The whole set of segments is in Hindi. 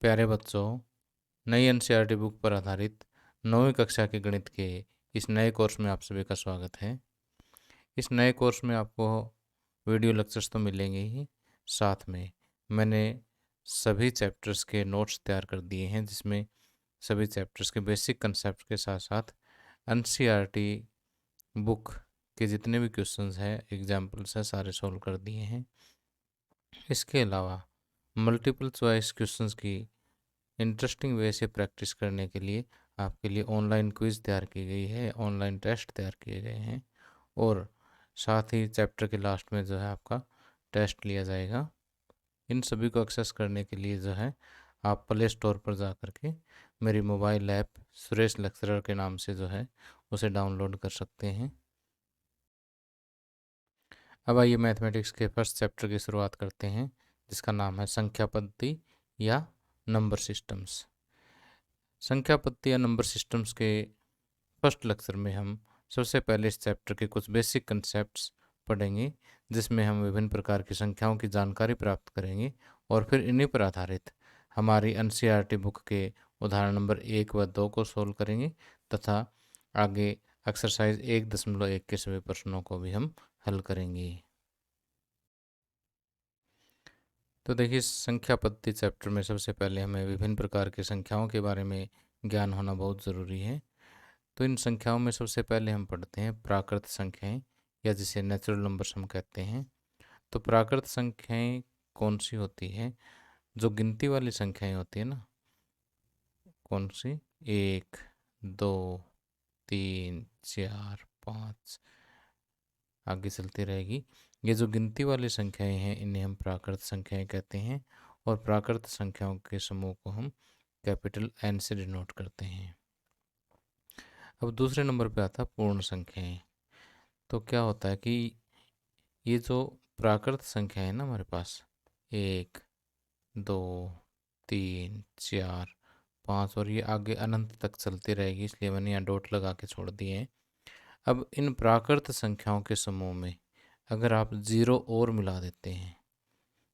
प्यारे बच्चों, नई एनसीईआरटी बुक पर आधारित 9वीं कक्षा के गणित के इस नए कोर्स में आप सभी का स्वागत है। इस नए कोर्स में आपको वीडियो लेक्चर्स तो मिलेंगे ही, साथ में मैंने सभी चैप्टर्स के नोट्स तैयार कर दिए हैं, जिसमें सभी चैप्टर्स के बेसिक कंसेप्ट के साथ साथ एनसीईआरटी बुक के जितने भी क्वेश्चंस हैं, एग्जाम्पल्स हैं, सारे सॉल्व कर दिए हैं। इसके अलावा मल्टीपल चॉइस क्वेश्चंस की इंटरेस्टिंग वे से प्रैक्टिस करने के लिए आपके लिए ऑनलाइन क्विज़ तैयार की गई है, ऑनलाइन टेस्ट तैयार किए गए हैं, और साथ ही चैप्टर के लास्ट में जो है आपका टेस्ट लिया जाएगा। इन सभी को एक्सेस करने के लिए जो है आप प्ले स्टोर पर जा कर के मेरी मोबाइल ऐप सुरेश लेक्चरर के नाम से जो है उसे डाउनलोड कर सकते हैं। अब आइए मैथमेटिक्स के फर्स्ट चैप्टर की शुरुआत करते हैं, जिसका नाम है संख्या पद्धति या नंबर सिस्टम्स। संख्या पद्धति या नंबर सिस्टम्स के फर्स्ट लेक्चर में हम सबसे पहले इस चैप्टर के कुछ बेसिक कंसेप्ट्स पढ़ेंगे, जिसमें हम विभिन्न प्रकार की संख्याओं की जानकारी प्राप्त करेंगे और फिर इन्हीं पर आधारित हमारी एनसीईआरटी बुक के उदाहरण नंबर 1 व 2 को सोल्व करेंगे तथा आगे एक्सरसाइज 1.1 के सभी प्रश्नों को भी हम हल करेंगे। तो देखिए, संख्या पद्धति चैप्टर में सबसे पहले हमें विभिन्न प्रकार की संख्याओं के बारे में ज्ञान होना बहुत ज़रूरी है। तो इन संख्याओं में सबसे पहले हम पढ़ते हैं प्राकृत संख्याएं, या जिसे नेचुरल नंबर्स हम कहते हैं। तो प्राकृत संख्याएं कौन सी होती हैं? जो गिनती वाली संख्याएं होती है ना, कौन सी? 1, 2, 3, 4, 5, आगे चलती रहेगी। ये जो गिनती वाली संख्याएं हैं, इन्हें हम प्राकृत संख्याएं कहते हैं, और प्राकृत संख्याओं के समूह को हम कैपिटल एन से डिनोट करते हैं। अब दूसरे नंबर पे आता है पूर्ण संख्याएं। तो क्या होता है कि ये जो प्राकृत संख्या है ना हमारे पास, 1, 2, 3, 4, 5, और ये आगे अनंत तक चलती रहेगी, इसलिए मैंने यहाँ डॉट लगा के छोड़ दिए हैं। अब इन प्राकृत संख्याओं के समूह में अगर आप जीरो और मिला देते हैं,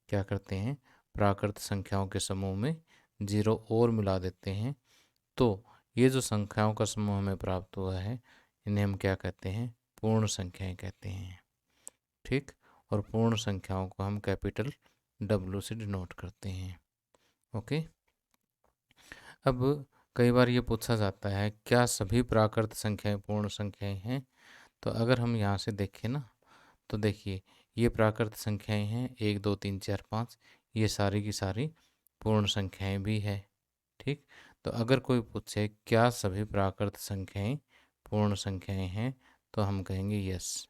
क्या करते हैं, प्राकृत संख्याओं के समूह में जीरो और मिला देते हैं, तो ये जो संख्याओं का समूह हमें प्राप्त हुआ है, इन्हें हम क्या कहते हैं? पूर्ण संख्याएं कहते हैं। ठीक, और पूर्ण संख्याओं को हम कैपिटल डब्ल्यू से डिनोट करते हैं। ओके। अब कई बार ये पूछा जाता है, क्या सभी प्राकृत संख्याएं पूर्ण संख्याएं हैं? तो अगर हम यहाँ से देखें ना, तो देखिए, ये प्राकृत संख्याएं हैं 1, 2, 3, 4, 5, ये सारी की सारी पूर्ण संख्याएं भी है। ठीक, तो अगर कोई पूछे क्या सभी प्राकृत संख्याएं पूर्ण संख्याएं हैं, तो हम कहेंगे यस,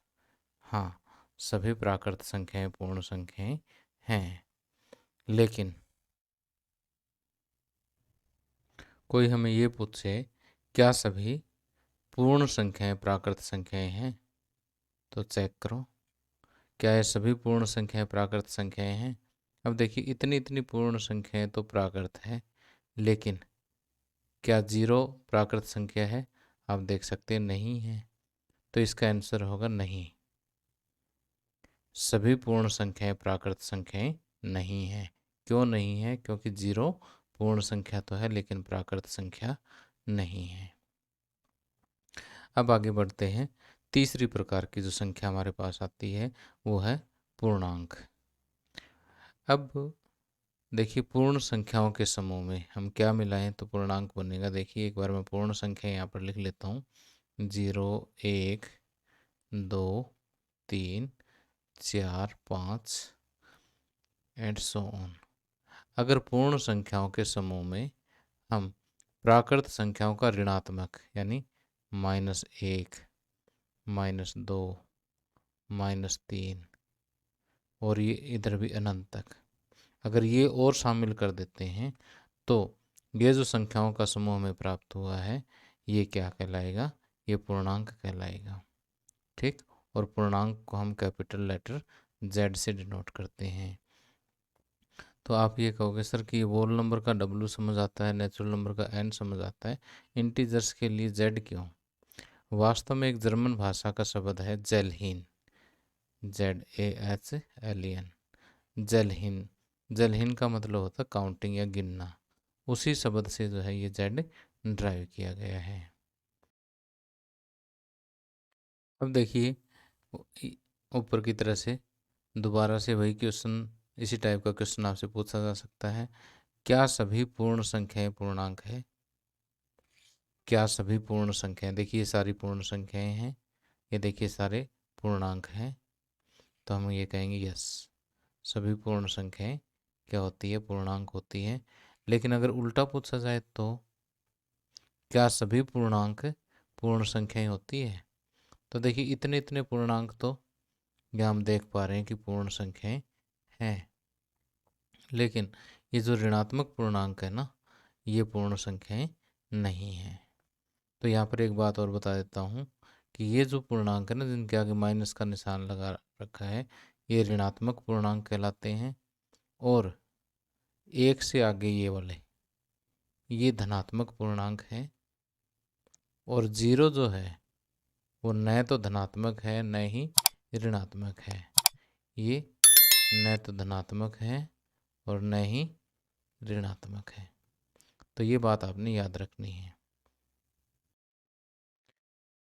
हाँ, सभी प्राकृत संख्याएं पूर्ण संख्याएं हैं। लेकिन कोई हमें ये पूछे क्या सभी पूर्ण संख्याएं प्राकृत संख्याएं हैं, तो चेक करो, क्या ये सभी पूर्ण संख्याएं प्राकृत संख्याएं हैं? अब देखिए, इतनी इतनी पूर्ण संख्याएं तो प्राकृत है, लेकिन क्या जीरो प्राकृत संख्या है? आप देख सकते हैं नहीं है, तो इसका आंसर होगा नहीं, सभी पूर्ण संख्याएं प्राकृत संख्याएं नहीं है। क्यों नहीं है? क्योंकि जीरो पूर्ण संख्या तो है, लेकिन प्राकृत संख्या नहीं है। अब आगे बढ़ते हैं। तीसरी प्रकार की जो संख्या हमारे पास आती है, वो है पूर्णांक। अब देखिए, पूर्ण संख्याओं के समूह में हम क्या मिलाएं तो पूर्णांक बनेगा। देखिए, एक बार मैं पूर्ण संख्या यहाँ पर लिख लेता हूँ, 0, 1, 2, 3, 4, 5 एंड सो ऑन। अगर पूर्ण संख्याओं के समूह में हम प्राकृत संख्याओं का ऋणात्मक, यानी -1, -2, -3, और ये इधर भी अनंत तक, अगर ये और शामिल कर देते हैं, तो ये जो संख्याओं का समूह हमें प्राप्त हुआ है, ये क्या कहलाएगा? ये पूर्णांक कहलाएगा। ठीक, और पूर्णांक को हम कैपिटल लेटर Z से डिनोट करते हैं। तो आप ये कहोगे सर कि होल नंबर का W समझ आता है, नेचुरल नंबर का N समझ आता है, इंटीजर्स के लिए Z क्यों? वास्तव में एक जर्मन भाषा का शब्द है जेलहीन, ZAHLEN, जेलहीन। जेलहीन का मतलब होता है काउंटिंग या गिनना। उसी शब्द से जो है ये जेड ड्राइव किया गया है। अब देखिए ऊपर की तरह से दोबारा से वही क्वेश्चन, इसी टाइप का क्वेश्चन आपसे पूछा जा सकता है, क्या सभी पूर्ण संख्याएं पूर्णांक है? क्या सभी पूर्ण संख्याएं, देखिए ये सारी पूर्ण संख्याएं हैं, ये देखिए सारे पूर्णांक हैं, तो हम ये कहेंगे यस, सभी पूर्ण संख्याएं क्या होती है, पूर्णांक होती हैं। लेकिन अगर उल्टा पूछा जाए तो क्या सभी पूर्णांक पूर्ण संख्याएं होती है? तो देखिए इतने इतने पूर्णांक तो यहाँ हम देख पा रहे हैं कि पूर्ण संख्याएं हैं, लेकिन ये जो ऋणात्मक पूर्णांक है ना, ये पूर्ण संख्याएं नहीं हैं। तो यहाँ पर एक बात और बता देता हूँ कि ये जो पूर्णांक है ना, जिनके आगे माइनस का निशान लगा रखा है, ये ऋणात्मक पूर्णांक कहलाते हैं, और एक से आगे ये वाले ये धनात्मक पूर्णांक हैं, और जीरो जो है वो न तो धनात्मक है न ही ऋणात्मक है, ये न तो धनात्मक है और न ही ऋणात्मक है। तो ये बात आपने याद रखनी है।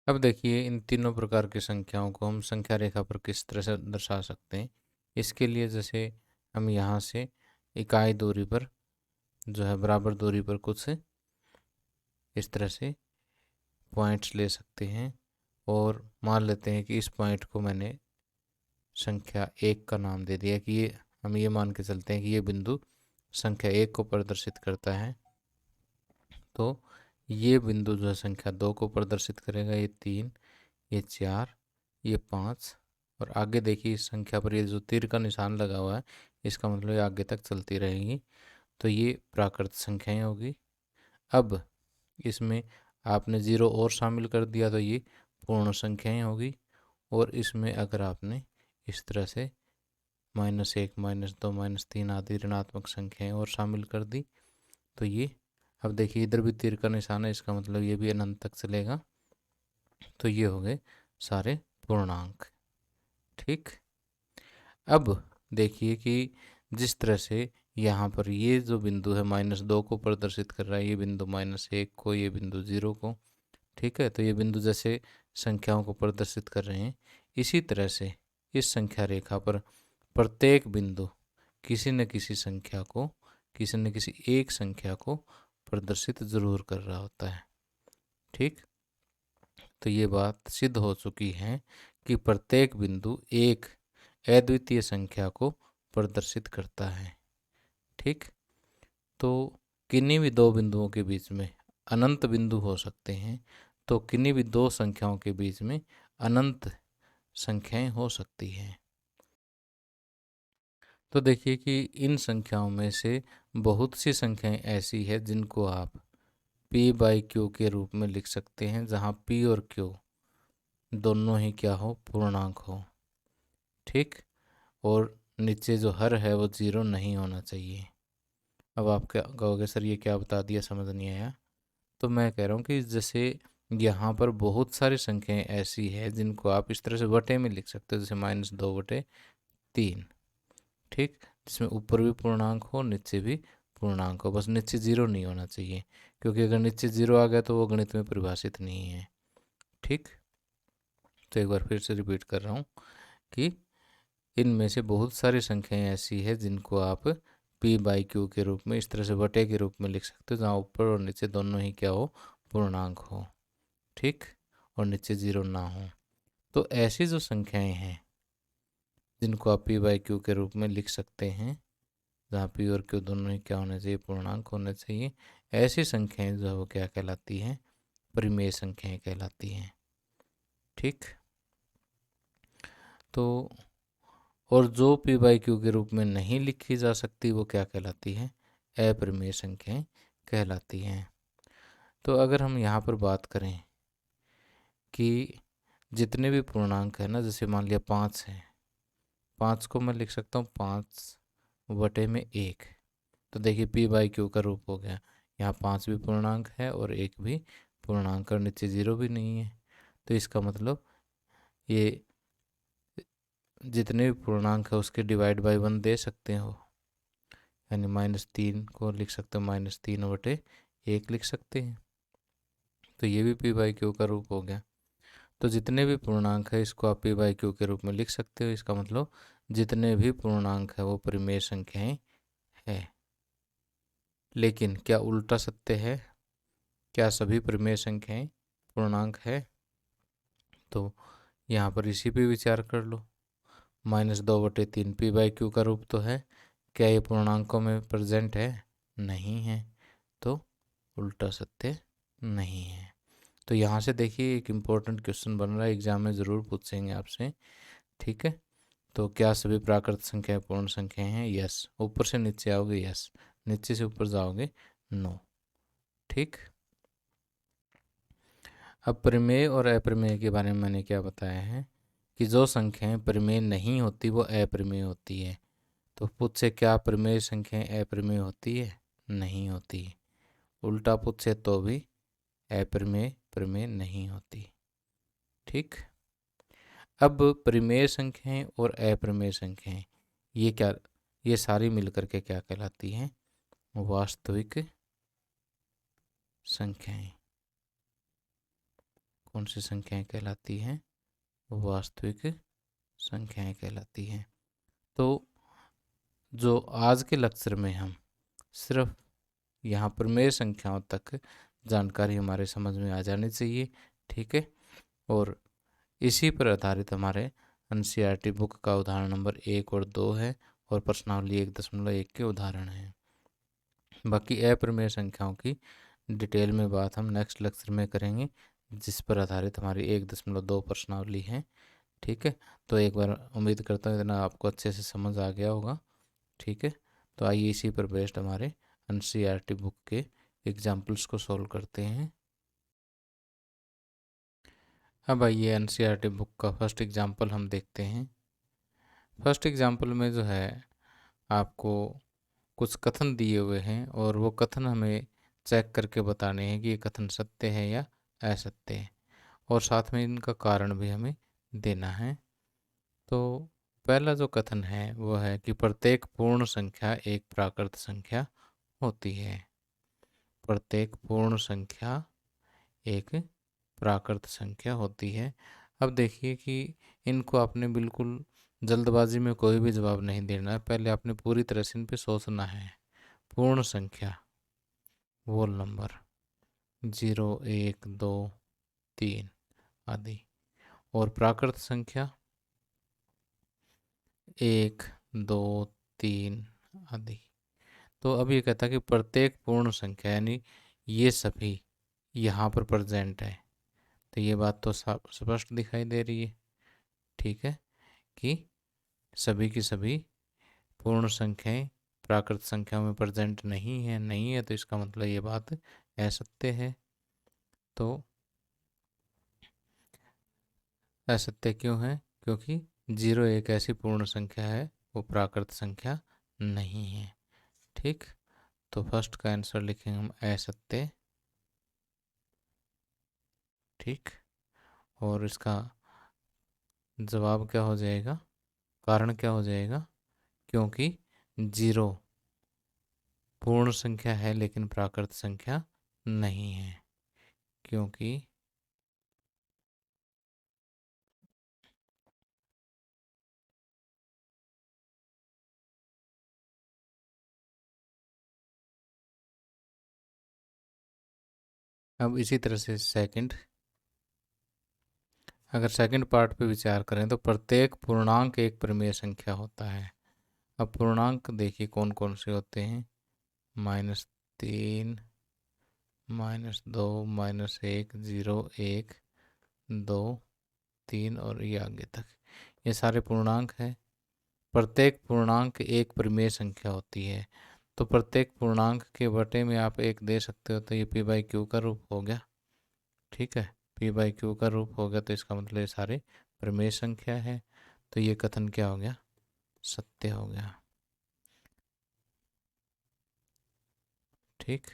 अब देखिए इन तीनों प्रकार की संख्याओं को हम संख्या रेखा पर किस तरह से दर्शा सकते हैं। इसके लिए जैसे हम यहाँ से इकाई दूरी पर जो है बराबर दूरी पर कुछ इस तरह से पॉइंट्स ले सकते हैं, और मान लेते हैं कि इस पॉइंट को मैंने संख्या एक का नाम दे दिया, कि ये हम ये मान के चलते हैं कि ये बिंदु संख्या एक को प्रदर्शित करता है। तो ये बिंदु जो है संख्या दो को प्रदर्शित करेगा, ये तीन, ये चार, ये पाँच, और आगे देखिए इस संख्या पर ये जो तीर का निशान लगा हुआ है, इसका मतलब ये आगे तक चलती रहेगी। तो ये प्राकृत संख्याएं होगी। अब इसमें आपने जीरो और शामिल कर दिया तो ये पूर्ण संख्याएं होगी, और इसमें अगर आपने इस तरह से माइनस एक, माइनस दो, माइनस तीन आदि ऋणात्मक संख्याएं और शामिल कर दी तो ये, अब देखिए इधर भी तीर का निशान है, इसका मतलब ये भी अनंत तक चलेगा। तो ये हो गए सारे पूर्णांक। ठीक। अब देखिए कि जिस तरह से यहाँ पर ये जो बिंदु है माइनस दो को प्रदर्शित कर रहा है, ये बिंदु माइनस एक को, ये बिंदु जीरो को, ठीक है। तो ये बिंदु जैसे संख्याओं को प्रदर्शित कर रहे हैं, इसी तरह से इस संख्या रेखा पर प्रत्येक बिंदु किसी न किसी संख्या को, किसी न किसी एक संख्या को प्रदर्शित जरूर कर रहा होता है। ठीक। तो ये बात सिद्ध हो चुकी है कि प्रत्येक बिंदु एक अद्वितीय संख्या को प्रदर्शित करता है। ठीक। तो किन्हीं भी दो बिंदुओं के बीच में अनंत बिंदु हो सकते हैं, तो किन्हीं भी दो संख्याओं के बीच में अनंत संख्याएं हो सकती हैं। तो देखिए कि इन संख्याओं में से बहुत सी संख्याएं ऐसी है जिनको आप p बाई क्यू के रूप में लिख सकते हैं, जहां p और q दोनों ही क्या हो, पूर्णांक हो। ठीक। और नीचे जो हर है वो जीरो नहीं होना चाहिए। अब आप क्या कहोगे, सर ये क्या बता दिया, समझ नहीं आया। तो मैं कह रहा हूँ कि जैसे यहाँ पर बहुत सारी संख्याएं ऐसी है जिनको आप इस तरह से बटे में लिख सकते हो, जैसे माइनस दो बटे तीन। ठीक। जिसमें ऊपर भी पूर्णांक हो, नीचे भी पूर्णांक हो, बस नीचे जीरो नहीं होना चाहिए, क्योंकि अगर नीचे जीरो आ गया तो वो गणित में परिभाषित नहीं है। ठीक। तो एक बार फिर से रिपीट कर रहा हूँ कि इनमें से बहुत सारी संख्याएं ऐसी है जिनको आप p बाई क्यू के रूप में इस तरह से बटे के रूप में लिख सकते हो, जहाँ ऊपर और नीचे दोनों ही क्या हो, पूर्णांक हो। ठीक। और नीचे जीरो ना हो। तो ऐसी जो संख्याएं हैं जिनको आप p बाई क्यू के रूप में लिख सकते हैं, जहाँ p और q दोनों ही क्या होने चाहिए, पूर्णांक होने चाहिए, ऐसी संख्याएं जो है वो क्या कहलाती हैं, परिमेय संख्याएं कहलाती हैं। ठीक। तो और जो p बाई क्यू के रूप में नहीं लिखी जा सकती वो क्या कहलाती है, अपरिमेय संख्याएं कहलाती हैं। तो अगर हम यहाँ पर बात करें कि जितने भी पूर्णांक है ना, जैसे मान लिया पाँच है, पाँच को मैं लिख सकता हूँ पाँच बटे में एक, तो देखिए p बाई क्यू का रूप हो गया। यहाँ पाँच भी पूर्णांक है और एक भी पूर्णांक, और नीचे जीरो भी नहीं है। तो इसका मतलब ये जितने भी पूर्णांक है उसके डिवाइड बाई वन दे सकते हो, यानी -3 को लिख सकते हो -3/1 लिख सकते हैं। तो ये भी p/q का रूप हो गया। तो जितने भी पूर्णांक है इसको आप p/q के रूप में लिख सकते हो। इसका मतलब जितने भी पूर्णांक है वो परिमेय संख्याएं है। लेकिन क्या उल्टा सत्य है? क्या सभी परिमेय संख्याएं पूर्णांक है? तो यहाँ पर इसी पे विचार कर लो। -2/3 p/q का रूप तो है, क्या ये पूर्णांकों में प्रेजेंट है? नहीं है, तो उल्टा सत्य नहीं है। तो यहाँ से देखिए एक इम्पोर्टेंट क्वेश्चन बन रहा है, एग्जाम में ज़रूर पूछेंगे आपसे। ठीक है, तो क्या सभी प्राकृत संख्याएं पूर्ण संख्याएं हैं? यस। ऊपर से नीचे आओगे यस, नीचे से ऊपर जाओगे नो। ठीक, अब परिमेय और अपरिमेय के बारे में मैंने क्या बताया है कि जो संख्याएं परिमेय नहीं होती वो अपरिमेय होती है। तो पूछे क्या परिमेय संख्याएं अपरिमेय होती है? नहीं होती। उल्टा पूछे तो भी अपरिमेय परिमेय नहीं होती। ठीक, अब परिमेय संख्याएं और अपरिमेय संख्याएं ये क्या, ये सारी मिलकर के क्या कहलाती हैं? वास्तविक संख्याएं। कौन सी संख्याएं कहलाती हैं? वास्तविक संख्याएं कहलाती हैं। तो जो आज के लेक्चर में हम सिर्फ यहाँ परिमेय संख्याओं तक जानकारी हमारे समझ में आ जानी चाहिए। ठीक है, और इसी पर आधारित हमारे एनसीईआरटी बुक का उदाहरण नंबर 1 और 2 है और प्रश्नावली 1.1 के उदाहरण हैं। बाकी अपरिमेय संख्याओं की डिटेल में बात हम नेक्स्ट लेक्चर में करेंगे, जिस पर आधारित हमारी 1.2 प्रश्नावली है। ठीक है, तो एक बार उम्मीद करता हूँ इतना आपको अच्छे से समझ आ गया होगा। ठीक है, तो आइए इसी पर बेस्ड हमारे एनसीईआरटी बुक के एग्जाम्पल्स को सॉल्व करते हैं। अब आइए एनसीईआरटी बुक का फर्स्ट एग्जाम्पल हम देखते हैं। फर्स्ट एग्जाम्पल में जो है आपको कुछ कथन दिए हुए हैं और वो कथन हमें चेक करके बताने हैं कि ये कथन सत्य है या असत्य है, और साथ में इनका कारण भी हमें देना है। तो पहला जो कथन है वो है कि प्रत्येक पूर्ण संख्या एक प्राकृत संख्या होती है। प्रत्येक पूर्ण संख्या एक प्राकृत संख्या होती है। अब देखिए कि इनको आपने बिल्कुल जल्दबाजी में कोई भी जवाब नहीं देना है, पहले आपने पूरी तरह से इन पे सोचना है। पूर्ण संख्या होल नंबर 0, 1, 2, 3 आदि, और प्राकृत संख्या 1, 2, 3 आदि। तो अब ये कहता है कि प्रत्येक पूर्ण संख्या यानी ये सभी यहाँ पर प्रेजेंट है। तो ये बात तो स्पष्ट दिखाई दे रही है। ठीक है, कि सभी की सभी पूर्ण संख्याएं प्राकृत संख्या में प्रेजेंट नहीं है, तो इसका मतलब ये बात असत्य है। तो असत्य क्यों है? क्योंकि 0 एक ऐसी पूर्ण संख्या है वो प्राकृत संख्या नहीं है। ठीक, तो फर्स्ट का आंसर लिखेंगे हम असत्य। ठीक, और इसका जवाब क्या हो जाएगा, कारण क्या हो जाएगा? क्योंकि 0 पूर्ण संख्या है लेकिन प्राकृत संख्या नहीं है। क्योंकि अब इसी तरह से अगर सेकंड पार्ट पे विचार करें तो प्रत्येक पूर्णांक एक परिमेय संख्या होता है। अब पूर्णांक देखिए कौन कौन से होते हैं, -3, -2, -1, 0, 1, 2, 3 और ये आगे तक, ये सारे पूर्णांक हैं। प्रत्येक पूर्णांक एक परिमेय संख्या होती है। तो प्रत्येक पूर्णांक के बटे में आप एक दे सकते हो, तो ये p/q का रूप हो गया। ठीक है, p/q का रूप हो गया, तो इसका मतलब ये सारे परिमेय संख्या है। तो ये कथन क्या हो गया? सत्य हो गया। ठीक,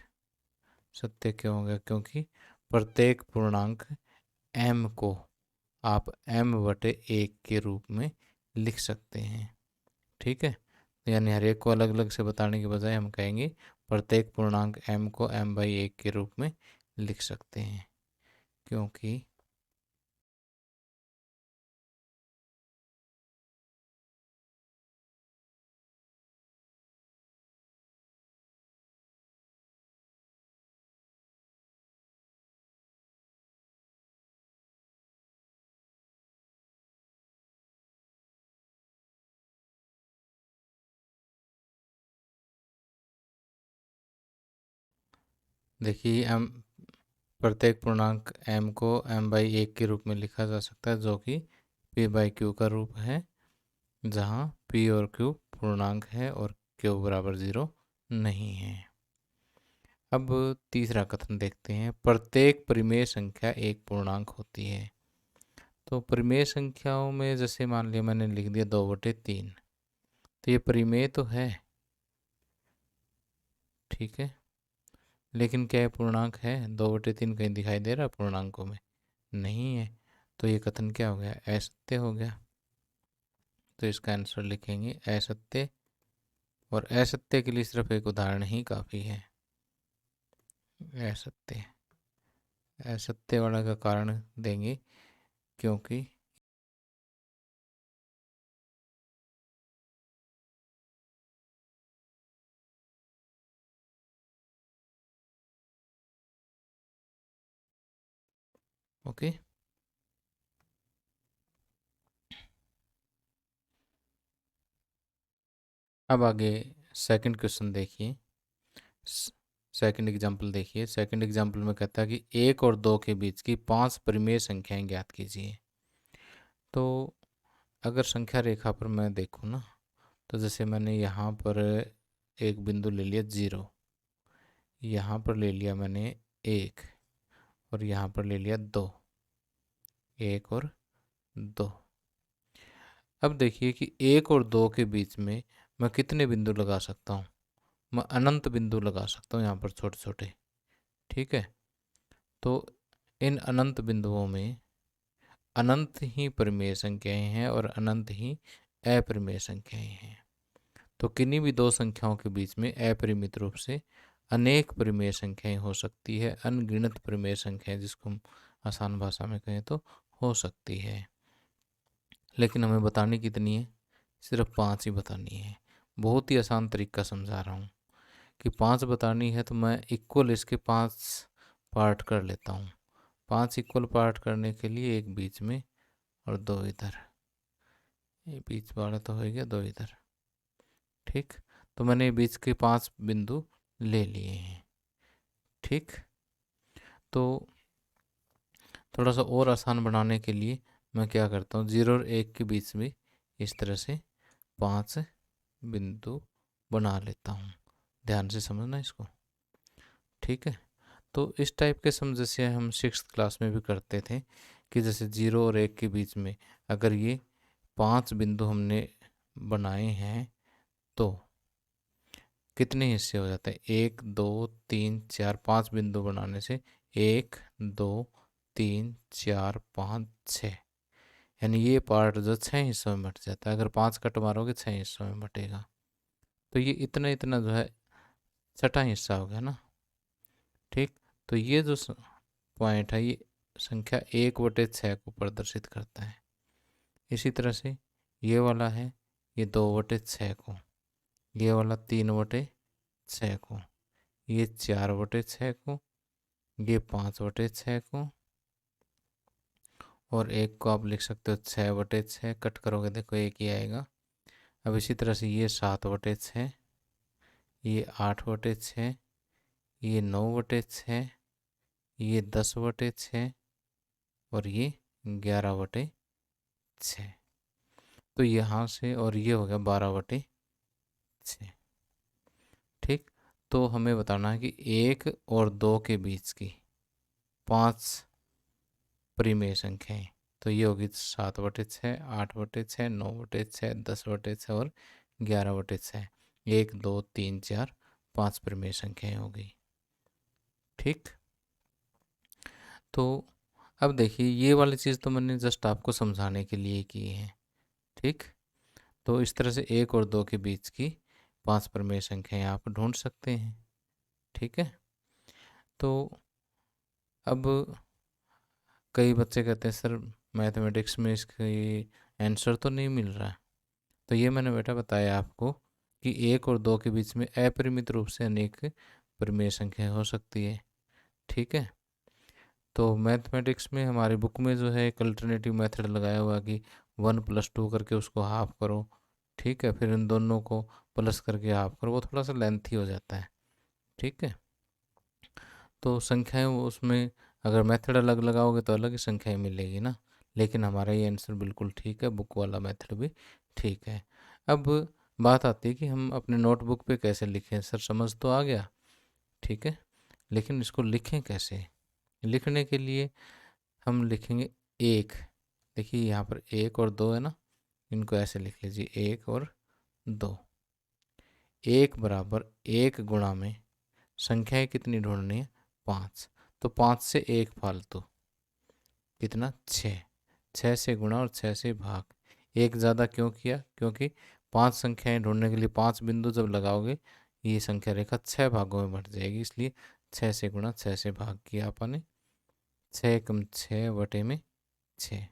सत्य क्यों हो गया? क्योंकि प्रत्येक पूर्णांक m को आप m/1 के रूप में लिख सकते हैं। ठीक है, यानी हर एक को अलग अलग से बताने के बजाय हम कहेंगे प्रत्येक पूर्णांक m को m/1 के रूप में लिख सकते हैं, क्योंकि देखिए m प्रत्येक पूर्णांक m को m/1 के रूप में लिखा जा सकता है, जो कि p/q का रूप है, जहाँ p और q पूर्णांक है और q बराबर 0 नहीं है। अब तीसरा कथन देखते हैं, प्रत्येक परिमेय संख्या एक पूर्णांक होती है। तो परिमेय संख्याओं में जैसे मान लिया मैंने लिख दिया 2/3, तो ये परिमेय तो है, ठीक है, लेकिन क्या ये पूर्णांक है? 2/3 कहीं दिखाई दे रहा है पूर्णांकों में? नहीं है। तो ये कथन क्या हो गया? असत्य हो गया। तो इसका आंसर लिखेंगे असत्य, और असत्य के लिए सिर्फ एक उदाहरण ही काफ़ी है। असत्य, असत्य वाला का कारण देंगे क्योंकि ओके। अब आगे सेकंड क्वेश्चन देखिए, सेकंड एग्जाम्पल देखिए। सेकंड एग्जाम्पल में कहता है कि 1 और 2 के बीच की 5 परिमेय संख्याएं ज्ञात कीजिए। तो अगर संख्या रेखा पर मैं देखूँ ना, तो जैसे मैंने यहाँ पर एक बिंदु ले लिया 0, यहाँ पर ले लिया मैंने 1, और यहाँ पर ले लिया 2, 1 और 2। अब देखिए कि 1 और 2 के बीच में मैं कितने बिंदु लगा सकता हूँ? मैं अनंत बिंदु लगा सकता हूँ यहाँ पर, छोटे छोटे, ठीक है। तो इन अनंत बिंदुओं में अनंत ही परिमेय संख्याएं हैं और अनंत ही अपरिमेय संख्याएं हैं। तो किन्हीं भी दो संख्याओं के बीच में अपरिमित रूप से अनेक परिमेय संख्याएं हो सकती है, अनगिनत परिमेय संख्याएं, जिसको हम आसान भाषा में कहें तो हो सकती है। लेकिन हमें बतानी कितनी है? सिर्फ 5 ही बतानी है। बहुत ही आसान तरीका समझा रहा हूँ कि 5 बतानी है, तो मैं इक्वल इसके 5 पार्ट कर लेता हूँ। 5 इक्वल पार्ट करने के लिए एक बीच में और 2 इधर, ये बीच वाला तो हो गया, 2 इधर, ठीक। तो मैंने बीच के 5 बिंदु ले लिए हैं, ठीक। तो थोड़ा सा और आसान बनाने के लिए मैं क्या करता हूँ, 0 और 1 के बीच में इस तरह से 5 बिंदु बना लेता हूँ। ध्यान से समझना इसको, ठीक है। तो इस टाइप के सम जैसे हम 6th क्लास में भी करते थे, कि जैसे 0 और 1 के बीच में अगर ये 5 बिंदु हमने बनाए हैं, तो कितने हिस्से हो जाते हैं? 1 2 3 4 5 बिंदु बनाने से 1 2 3 4 5 6, यानी ये पार्ट जो 6 हिस्सों में बट जाता है। अगर 5 कट मारोगे 6 हिस्सों में बटेगा। तो ये इतना इतना जो है छठा हिस्सा हो गया ना, ठीक। तो ये जो पॉइंट है, ये संख्या 1/6 को प्रदर्शित करता है। इसी तरह से ये वाला है, ये 2/6 को, ये वाला 3/6 को, ये 4/6 को, ये 5/6 को, और एक को आप लिख सकते हो 6/6। कट करोगे देखो एक ही आएगा। अब इसी तरह से ये 7/6, ये 8/6, ये 9/6, ये 10/6, और ये 11/6। तो यहाँ से और ये हो गया 12/6, ठीक। तो हमें बताना है कि 1 और 2 के बीच की 5 परिमेय संख्याएं। तो ये होगी 7/6, 8/6, 9/6, 10/6 और 11/6। 1 2 3 4 5 परिमेय संख्याएं हो गई, ठीक। तो अब देखिए, ये वाली चीज़ तो मैंने जस्ट आपको समझाने के लिए की है, ठीक। तो इस तरह से 1 और 2 के बीच की 5 परिमेय संख्याएं आप ढूंढ सकते हैं। ठीक है। तो अब कई बच्चे कहते हैं सर मैथमेटिक्स में इसकी आंसर तो नहीं मिल रहा। तो ये मैंने बेटा बताया आपको कि 1 और 2 के बीच में अपरिमित रूप से अनेक परिमेय संख्याएं हो सकती है। ठीक है। तो मैथमेटिक्स में हमारी बुक में जो है एक अल्टरनेटिव मेथड लगाया हुआ कि 1+2 करके उसको हाफ करो। ठीक है। फिर इन दोनों को प्लस करके हाफ करो, वो थोड़ा सा लेंथी हो जाता है। ठीक है। तो संख्याएं उसमें अगर मेथड अलग लगाओगे तो अलग ही संख्याएं मिलेगी ना। लेकिन हमारा ये आंसर बिल्कुल ठीक है, बुक वाला मेथड भी ठीक है। अब बात आती है कि हम अपने नोटबुक पे कैसे लिखें। सर समझ तो आ गया, ठीक है, लेकिन इसको लिखें कैसे। लिखने के लिए हम लिखेंगे 1। देखिए यहाँ पर 1 और 2 है ना, इनको ऐसे लिख लीजिए 1 और 2। 1 बराबर 1 गुणा में संख्याएं कितनी ढूंढनी है, 5। तो 5 से 1 फालतू, कितना, 6। 6 से गुणा और 6 से भाग। एक ज़्यादा क्यों किया, क्योंकि 5 संख्याएं ढूंढने के लिए 5 बिंदु जब लगाओगे ये संख्या रेखा 6 भागों में बट जाएगी, इसलिए 6 से गुणा 6 से भाग किया आपने। 6 कम 6 बटे में 6।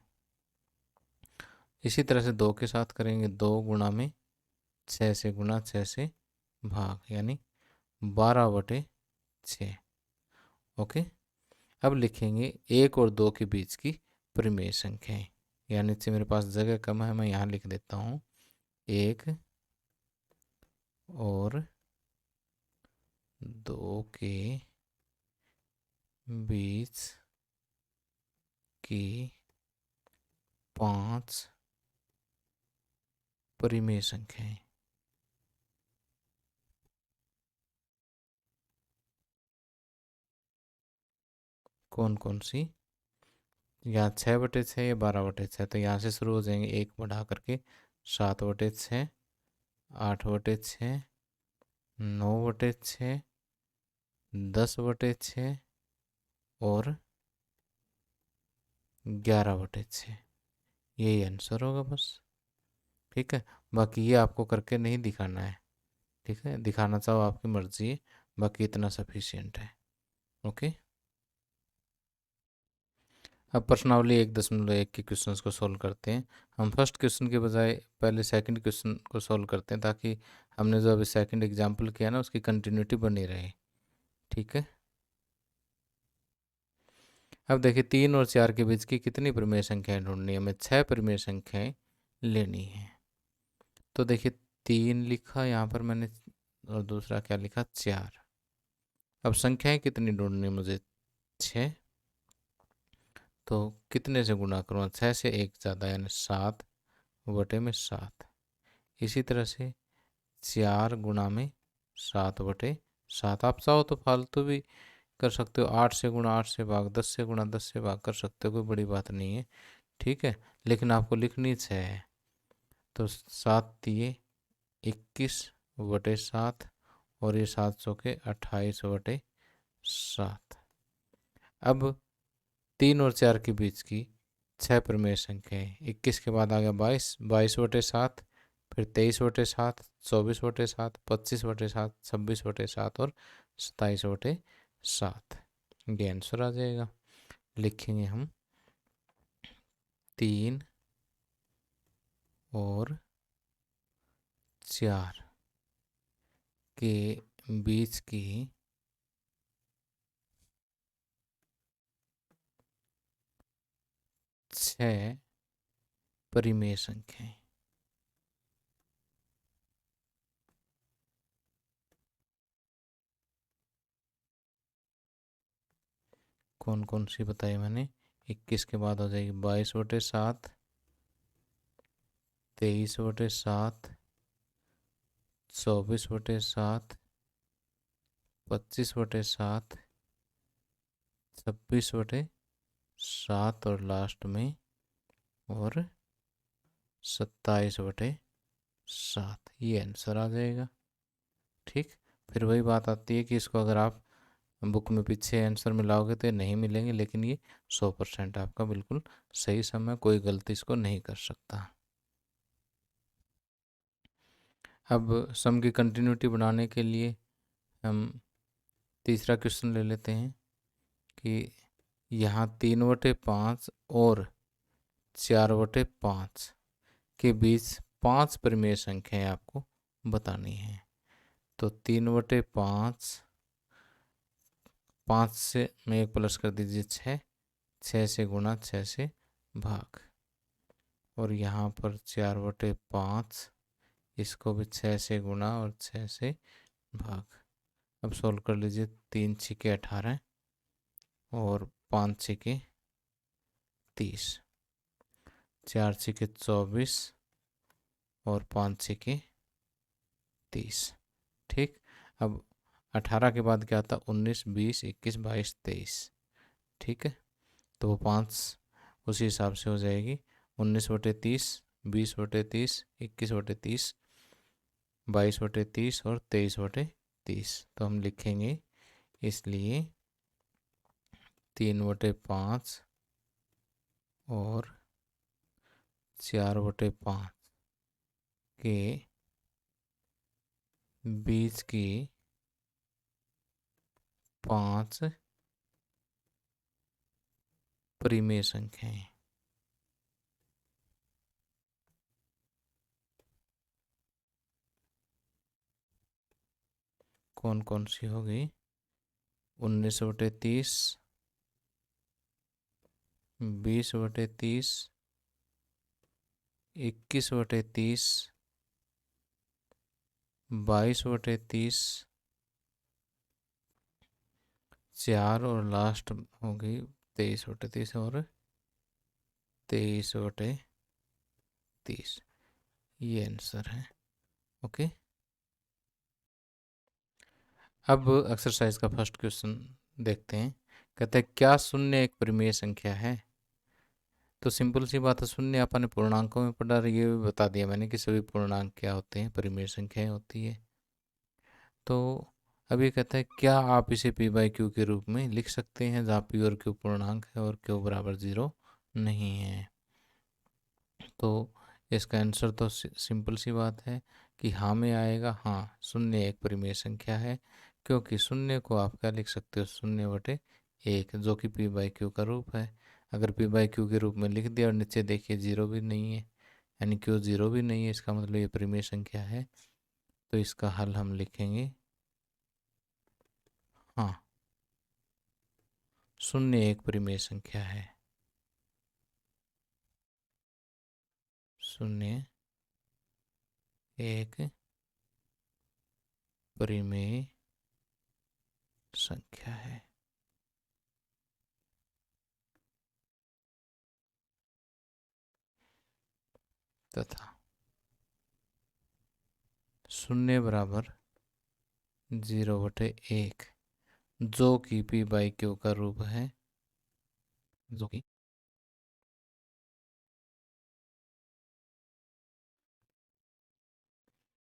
इसी तरह से 2 के साथ करेंगे, 2 गुणा में 6 से गुणा 6 से भाग, यानी 12 बटे 6। ओके। अब लिखेंगे 1 और 2 के बीच की परिमेय संख्याएं। यानी नीचे मेरे पास जगह कम है, मैं यहाँ लिख देता हूँ 1 और 2 के बीच की 5 परिमेय संख्याएं। कौन कौन सी, या 6/6 या 12/6। तो यहाँ से शुरू हो जाएंगे, 1 बढ़ा करके 7/6, 8/6, 9/6, 10/6 और 11/6। यही आंसर होगा बस। ठीक है। बाकी ये आपको करके नहीं दिखाना है। ठीक है, दिखाना चाहो आपकी मर्जी है, बाकी इतना सफिशियंट है। ओके। अब प्रश्नावली 1.1 के क्वेश्चंस को सॉल्व करते हैं। हम फर्स्ट क्वेश्चन के बजाय पहले सेकंड क्वेश्चन को सॉल्व करते हैं, ताकि हमने जो अभी सेकंड एग्जाम्पल किया ना उसकी कंटिन्यूटी बनी रहे। ठीक है। अब देखिए 3 और 4 के बीच की कितनी परिमेय संख्याएं ढूंढनी है, हमें 6 परिमेय संख्याएं लेनी है। तो देखिए 3 लिखा यहाँ पर मैंने, और दूसरा क्या लिखा, 4। अब संख्याएं कितनी ढूंढनी है मुझे, 6। तो कितने से गुणा करूँगा, 6 से 1 ज़्यादा, यानी 7/7। इसी तरह से 4 गुणा में 7/7। आप चाहो तो फालतू भी कर सकते हो, 8 से गुणा 8 से भाग, 10 से गुणा 10 से भाग कर सकते हो, कोई बड़ी बात नहीं है। ठीक है। लेकिन आपको लिखनी 6 है। तो 7×3 = 21/7 और ये 7×7 = 28/7। अब 3 और 4 के बीच की 6 परिमेय संख्या है। 21 के बाद आ गया 22, 22/7, फिर 23/7, 24/7, 25/7, 26/7 और 27/7। ये आंसर आ जाएगा। लिखेंगे हम 3 और 4 के बीच की 6 परिमेय संख्याएं। कौन कौन सी बताई मैंने, 21 के बाद हो जाएगी 22/7, 23/7, 24/7, 25/7, 26/7 और लास्ट में और 27/7। ये आंसर आ जाएगा। ठीक। फिर वही बात आती है कि इसको अगर आप बुक में पीछे आंसर मिलाओगे तो ये नहीं मिलेंगे, लेकिन ये 100% आपका बिल्कुल सही समय, कोई गलती इसको नहीं कर सकता। अब सम की कंटिन्यूटी बनाने के लिए हम तीसरा क्वेश्चन ले लेते हैं कि यहाँ 3/5 और 4/5 के बीच 5 परिमेय संख्याएं आपको बतानी है। तो 3/5, 5 से में एक प्लस कर दीजिए 6, 6 से गुणा 6 से भाग, और यहाँ पर 4/5, इसको भी 6 से गुणा और 6 से भाग। अब सोल्व कर लीजिए, 3 छिके 18 और 5 छिके 30, 4 छिके 24 और 5 छिके 30। ठीक। अब 18 के बाद क्या आता? 19, 20, 21, 22, 23। ठीक है, तो वो 5 उसी हिसाब से हो जाएगी। 19/30, 20/30, 21/30, 22/30 और 23/30। तो हम लिखेंगे इसलिए 3/5 और 4/5 के बीच की 5 परिमेय संख्याएं। कौन कौन सी होगी? 19/30, 20/30, 21/30, 22/30, 4 और लास्ट होगी 23/30 और 23/30। ये आंसर है। ओके। अब एक्सरसाइज का फर्स्ट क्वेश्चन देखते हैं। कहते हैं क्या शून्य एक परिमेय संख्या है? तो सिंपल सी बात है, शून्य अपन ने पूर्णांकों में पढ़ा, ये भी बता दिया मैंने कि सभी पूर्णांक क्या होते हैं, परिमेय संख्याएं होती है। तो अब ये कहता है क्या आप इसे p/q के रूप में लिख सकते हैं, जहाँ p और q पूर्णांक है और q बराबर 0 नहीं है। तो इसका आंसर तो सिंपल सी बात है कि हाँ में आएगा। हाँ, शून्य एक परिमेय संख्या है, क्योंकि शून्य को आप क्या लिख सकते हो? 0/1, जो कि p/q का रूप है। अगर p/q के रूप में लिख दिया और नीचे देखिए 0 भी नहीं है, यानी q 0 भी नहीं है, इसका मतलब ये परिमेय संख्या है। तो इसका हल हम लिखेंगे, हाँ, शून्य एक परिमेय संख्या है। शून्य एक परिमेय संख्या है। तथा शून्य बराबर 0/1, जो कि p/q का रूप है, जो कि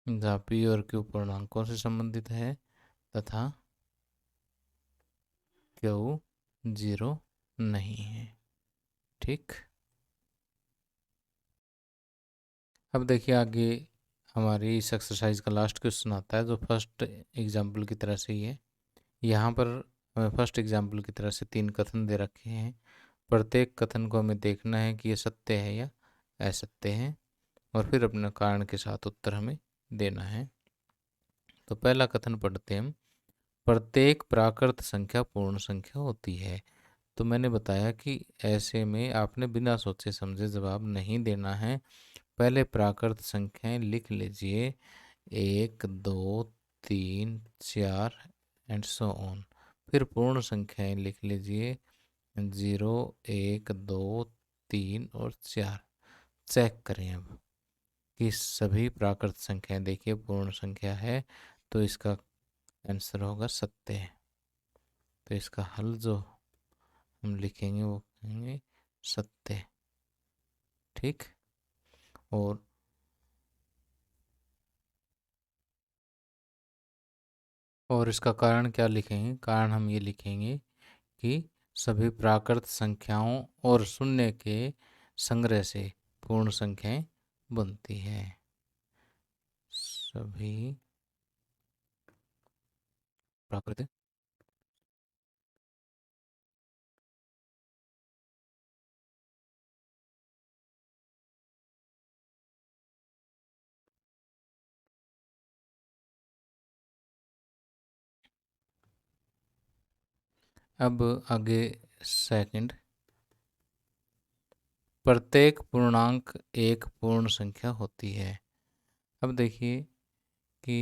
जहाँ p और q पूर्णांकों से संबंधित है तथा q 0 नहीं है। ठीक। अब देखिए आगे हमारी इस एक्सरसाइज का लास्ट क्वेश्चन आता है, जो फर्स्ट एग्जाम्पल की तरह से ही है। यहाँ पर हमें फर्स्ट एग्जाम्पल की तरह से 3 कथन दे रखे हैं। प्रत्येक कथन को हमें देखना है कि ये सत्य है या असत्य है, और फिर अपने कारण के साथ उत्तर हमें देना है। तो पहला कथन पढ़ते हैं हम। प्रत्येक प्राकृत संख्या पूर्ण संख्या होती है। तो मैंने बताया कि ऐसे में आपने बिना सोचे समझे जवाब नहीं देना है। पहले प्राकृत संख्याएं लिख लीजिए, 1, 2, 3, 4 एंड सो ऑन। फिर पूर्ण संख्याएं लिख लीजिए, 0, 1, 2, 3 और 4। चेक करें अब कि सभी प्राकृत संख्याएं देखिए पूर्ण संख्या है, तो इसका आंसर होगा सत्य। तो इसका हल जो हम लिखेंगे वो कहेंगे सत्य। ठीक। और इसका कारण क्या लिखेंगे? कारण हम ये लिखेंगे कि सभी प्राकृत संख्याओं और शून्य के संग्रह से पूर्ण संख्याएं बनती है। सभी प्राकृत अब आगे सेकंड, प्रत्येक पूर्णांक एक पूर्ण संख्या होती है। अब देखिए कि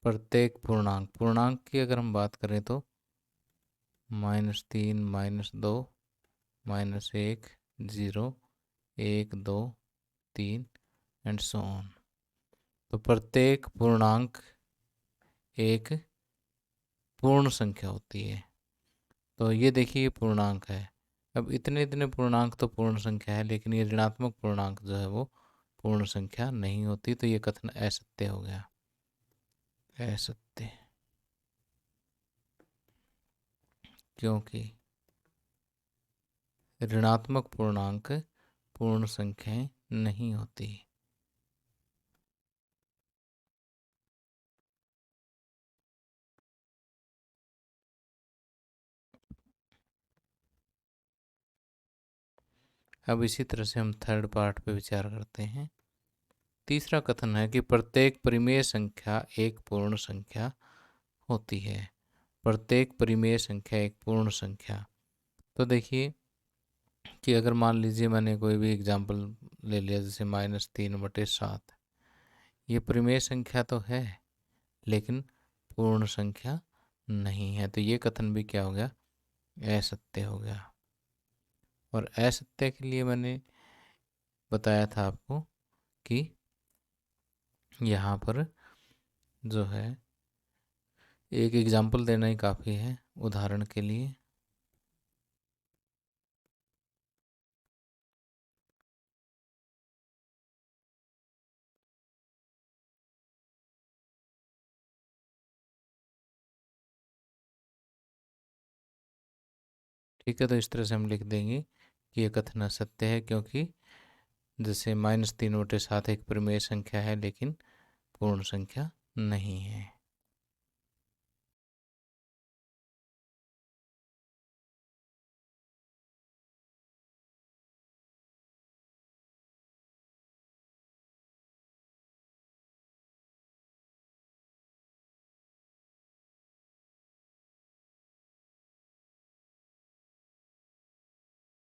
प्रत्येक पूर्णांक, पूर्णांक की अगर हम बात करें तो -3, -2, -1, 0, 1, 2, 3 एंड सो ऑन। तो प्रत्येक पूर्णांक एक पूर्ण संख्या होती है। तो ये देखिए पूर्णांक है। अब इतने इतने पूर्णांक तो पूर्ण संख्या है, लेकिन ये ऋणात्मक पूर्णांक जो है वो पूर्ण संख्या नहीं होती। तो ये कथन असत्य हो गया, असत्य, क्योंकि ऋणात्मक पूर्णांक पूर्ण संख्याएं नहीं होती। अब इसी तरह से हम थर्ड पार्ट पे विचार करते हैं। तीसरा कथन है कि प्रत्येक परिमेय संख्या एक पूर्ण संख्या होती है। प्रत्येक परिमेय संख्या एक पूर्ण संख्या। तो देखिए कि अगर मान लीजिए मैंने कोई भी एग्जांपल ले लिया, जैसे -3/7, ये परिमेय संख्या तो है लेकिन पूर्ण संख्या नहीं है। तो ये कथन भी क्या हो गया, असत्य हो गया। और असत्य के लिए मैंने बताया था आपको कि यहाँ पर जो है एक एग्जांपल देना ही काफ़ी है उदाहरण के लिए। ठीक है, तो इस तरह से हम लिख देंगे कि यह कथन असत्य है, क्योंकि जैसे -3/7 एक परिमेय संख्या है लेकिन पूर्ण संख्या नहीं है।